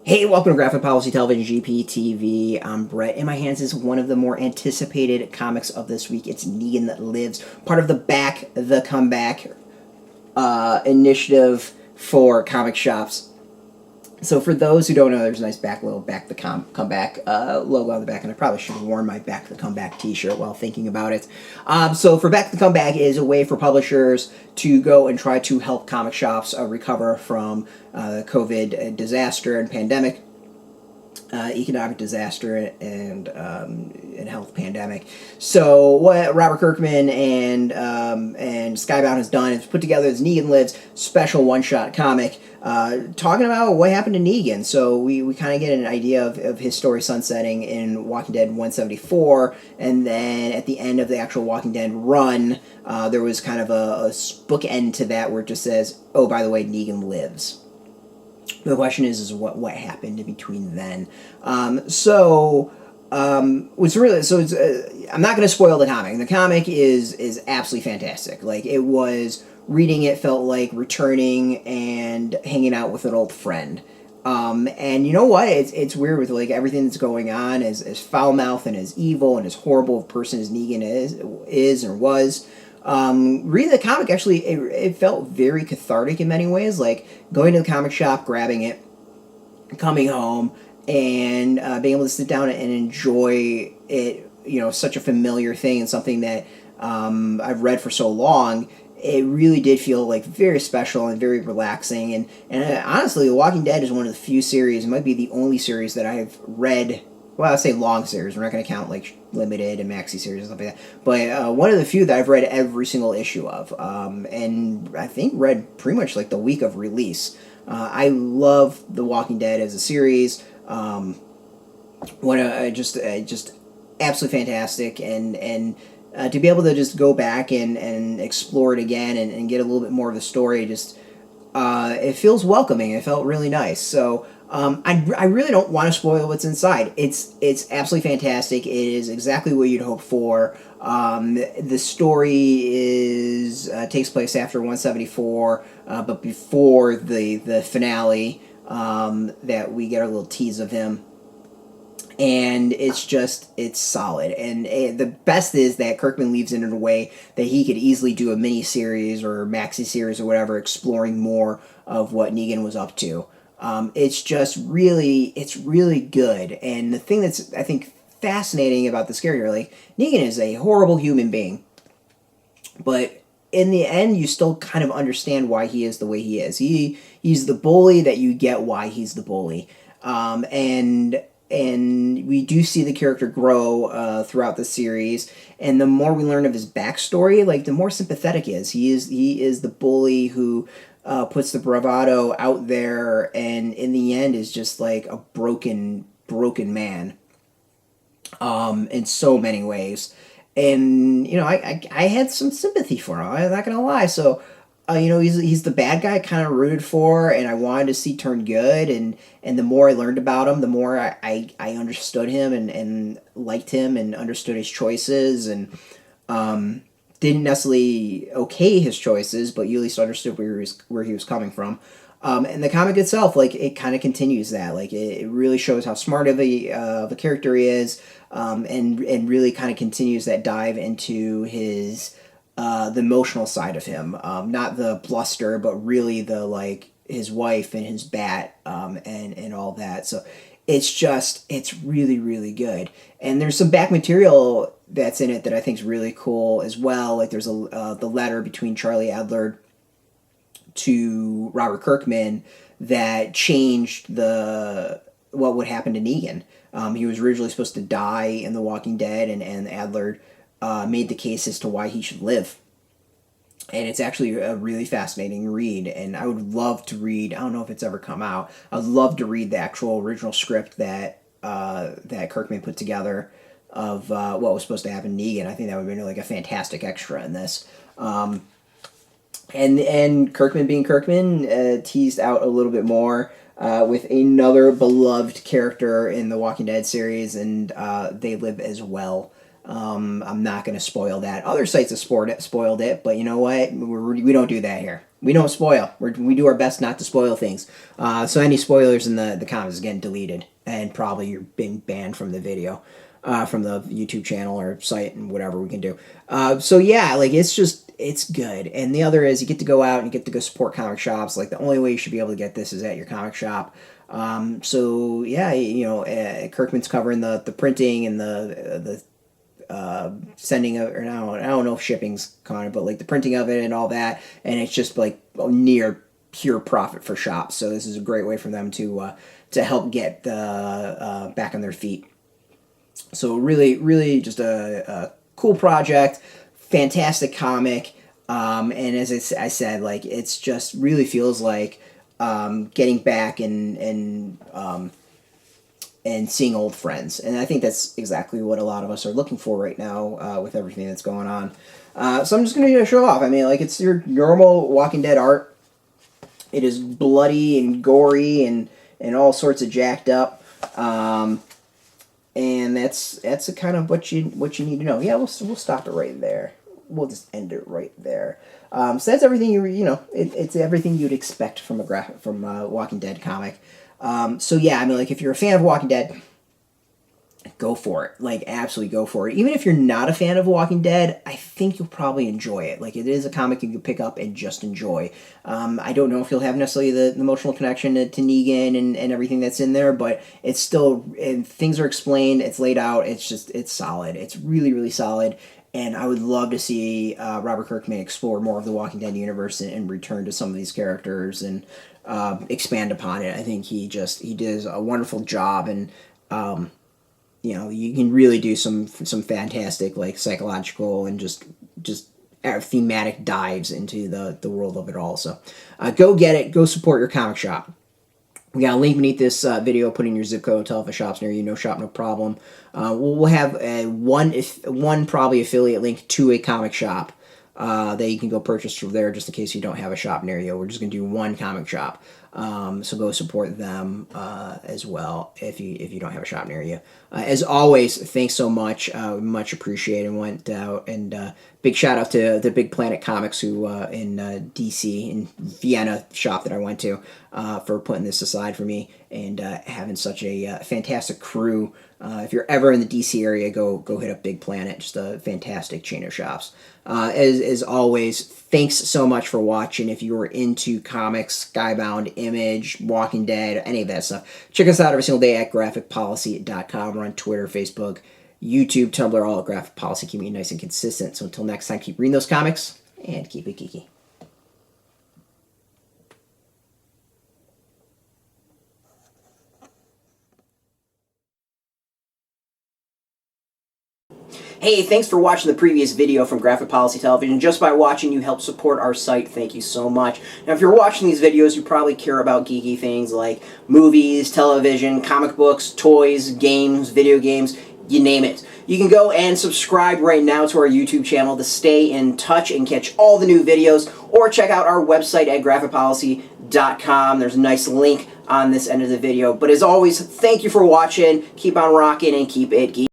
Hey, welcome to Graphic Policy Television GPTV. I'm Brett. In my hands is one of the more anticipated comics of this week. It's Negan Lives, part of the Back the Comeback initiative for comic shops. So for those who don't know, there's a nice Back the Comeback logo on the back, and I probably should have worn my Back the Comeback t-shirt while thinking about it. So for Back the Comeback is a way for publishers to go and try to help comic shops recover from the COVID disaster and pandemic. Economic disaster and health pandemic. So what Robert Kirkman and Skybound has done is put together this Negan Lives special one-shot comic talking about what happened to Negan. So we kind of get an idea of his story sunsetting in Walking Dead 174, and then at the end of the actual Walking Dead run, there was kind of a bookend to that where it just says, oh, by the way, Negan lives. The question is what happened in between then. What's really I'm not going to spoil the comic. The comic is absolutely fantastic. Like, it was reading it felt like returning and hanging out with an old friend. And you know what? It's weird with like everything that's going on, as foul mouthed and as evil and as horrible a person as Negan is or was. Reading the comic, actually, it felt very cathartic in many ways. Like, going to the comic shop, grabbing it, coming home, and being able to sit down and enjoy it, such a familiar thing and something that I've read for so long. It really did feel like very special and very relaxing. And honestly, The Walking Dead is one of the few series, it might be the only series that I've read. Well, I'll say long series. We're not going to count like limited and maxi series and stuff like that. But one of the few that I've read every single issue of, and I think read pretty much like the week of release. I love The Walking Dead as a series. Just absolutely fantastic, and to be able to just go back and explore it again and get a little bit more of the story, it feels welcoming. It felt really nice. So. I really don't want to spoil what's inside. It's absolutely fantastic. It is exactly what you'd hope for. The story takes place after 174, but before the finale, that we get a little tease of him. And it's solid. And the best is that Kirkman leaves it in a way that he could easily do a mini-series or maxi series or whatever, exploring more of what Negan was up to. It's really good. And the thing that's, I think, fascinating about this character, like, Negan is a horrible human being, but in the end, you still kind of understand why he is the way he is. He's the bully that you get why he's the bully. And we do see the character grow throughout the series, and the more we learn of his backstory, like, the more sympathetic he is. He is the bully who puts the bravado out there, and in the end is just like a broken man, in so many ways. And I had some sympathy for him. I'm not gonna lie. So he's the bad guy, kind of rooted for, and I wanted to see turn good. And the more I learned about him, the more I understood him and liked him and understood his choices, and didn't necessarily okay his choices, but you at least understood where he was coming from. And the comic itself, like, it kind of continues that. Like, it really shows how smart of a character he is, and really kind of continues that dive into his the emotional side of him. Not the bluster, but really the, like, his wife and his bat, and all that. So it's really, really good. And there's some back material that's in it that I think is really cool as well. Like, there's the letter between Charlie Adlard to Robert Kirkman that changed what would happen to Negan. He was originally supposed to die in The Walking Dead, and Adlard made the case as to why he should live. And it's actually a really fascinating read, and I would love to read, I don't know if it's ever come out, I'd love to read the actual original script that Kirkman put together of what was supposed to happen to Negan. I think that would be like a fantastic extra in this. And Kirkman being Kirkman, teased out a little bit more with another beloved character in the Walking Dead series, and they live as well. I'm not going to spoil that. Other sites have spoiled it, but you know what? We don't do that here. We don't spoil. We do our best not to spoil things. So any spoilers in the comments get deleted, and probably you're being banned from the video, from the YouTube channel or site and whatever we can do. So yeah, like it's good. And the other is you get to go out and you get to go support comic shops. Like the only way you should be able to get this is at your comic shop. So yeah, Kirkman's covering the printing and the sending of, or I don't know if shipping's kind of, but like the printing of it and all that, and it's just like near pure profit for shops. So this is a great way for them to help get the back on their feet. So really just a cool project, fantastic comic, and as I said, like it's just really feels like getting back and seeing old friends. And I think that's exactly what a lot of us are looking for right now with everything that's going on. So I'm just going to show off. I mean, like, it's your normal Walking Dead art. It is bloody and gory and all sorts of jacked up. And that's a kind of what you need to know. Yeah, we'll stop it right there. We'll just end it right there. So that's everything it's everything you'd expect from a Walking Dead comic. So yeah, I mean, like, if you're a fan of Walking Dead, go for it. Like, absolutely go for it. Even if you're not a fan of Walking Dead, I think you'll probably enjoy it. Like, it is a comic you can pick up and just enjoy. I don't know if you'll have necessarily the emotional connection to Negan and everything that's in there, but it's still, and things are explained, it's laid out, it's solid. It's really, really solid. And I would love to see Robert Kirkman explore more of the Walking Dead universe and return to some of these characters and expand upon it. I think he does a wonderful job, and you can really do some fantastic, like, psychological and just thematic dives into the world of it all. So go get it. Go support your comic shop. We got a link beneath this video. Put in your zip code. Tell if a shop's near you. No shop, no problem. We'll have one probably affiliate link to a comic shop that you can go purchase from there, just in case you don't have a shop near you. We're just going to do one comic shop. So go support them as well if you don't have a shop near you. As always, thanks so much. Much appreciated. Went out, and big shout out to the Big Planet Comics who in DC, in Vienna shop that I went to, for putting this aside for me and having such a fantastic crew. If you're ever in the DC area, go hit up Big Planet. Just a fantastic chain of shops. As always, thanks so much for watching. If you were into comics, Skybound, Image, Walking Dead, any of that stuff, check us out every single day at graphicpolicy.com. We're on Twitter, Facebook, YouTube, Tumblr, all at Graphic Policy, keeping it nice and consistent. So until next time, keep reading those comics and keep it geeky. Hey, thanks for watching the previous video from Graphic Policy Television. Just by watching, you help support our site. Thank you so much. Now, if you're watching these videos, you probably care about geeky things like movies, television, comic books, toys, games, video games, you name it. You can go and subscribe right now to our YouTube channel to stay in touch and catch all the new videos, or check out our website at graphicpolicy.com. There's a nice link on this end of the video. But as always, thank you for watching. Keep on rocking and keep it geeky.